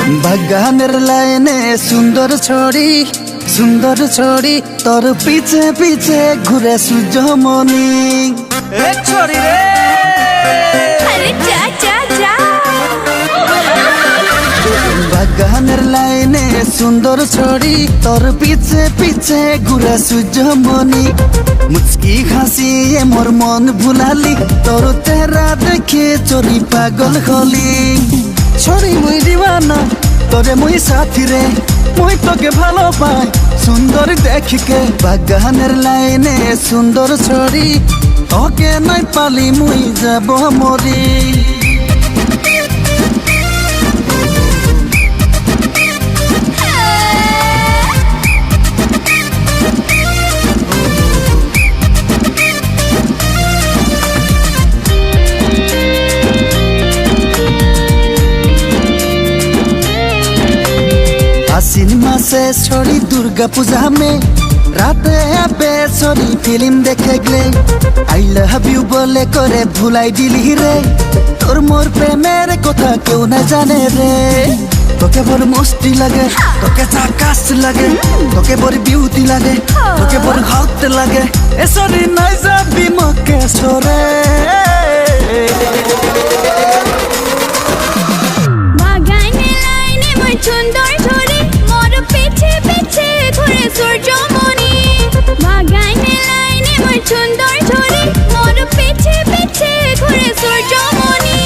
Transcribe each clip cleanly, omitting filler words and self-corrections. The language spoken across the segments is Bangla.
বাগানের লাইনে সুন্দর ছড়ি তোর পিছে পিছে ঘুরে সূর্যমনি ছড়ি রে বাগানের লাইনে সুন্দর ছড়ি তোর পিছে পিছে ঘুরে সূর্যমনি মুচকি হাসিয়ে মোর মন ভুলালি তোর তেরা দেখে চরি পাগল হলি ছড়ি মুই দিওয়ানা তোরে মুই সাথী রে মুই তোকে ভালো পাই সুন্দর দেখিকে বাগানের লাইনে সুন্দর ছড়ি তোকে নাই পালি মুই যাব মরি आसिन मासे छोड़ी दुर्गा पूजा में राते आबे छोड़ी फिल्म देखे गले आई लव यू बोले करे भुलाई दिली रे तोर मोर प्रेमेर कथा क्यों न जाने रे तोके बड़ मस्ती लगे तोके झकास लगे तोके बड़ ब्यूटी लगे तोके बड़ हॉट लगे ए सॉरी नाइ जाबी मके छोरे Surjyamoni বাগানে লাইনে মোর সুন্দর ছড়ি মোর পিছে পিছে ঘুরে Surjyamoni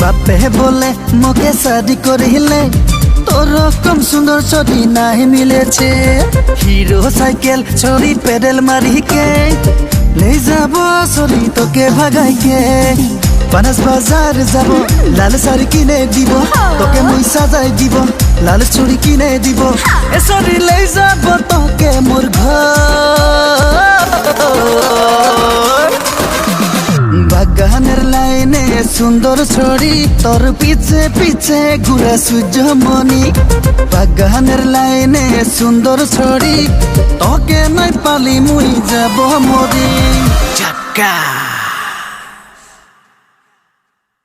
बापे बोले मोके शादी करिले তোর রকম সুন্দর ছড়ি নাই মিলেছে হিরো সাইকেল ছড়ি পেডেল মারিকে লে যাব ছড়ি তোকে ভাগাইকে পানাস বাজার যাব লাল শাড়ি কিনে দিব তোকে মুই সাজাই দিব লাল ছড়ি কিনে দিব এ ছড়ি লে যাব তোকে মোর ঘর বাগানের লাইনে সুন্দর ছড়ি তোর পিছে পিছে ঘুরে সূর্যমনি বাগানের লাইনে সুন্দর ছড়ি তোকে নাই পালি মুই যাব মরি ঝটকা।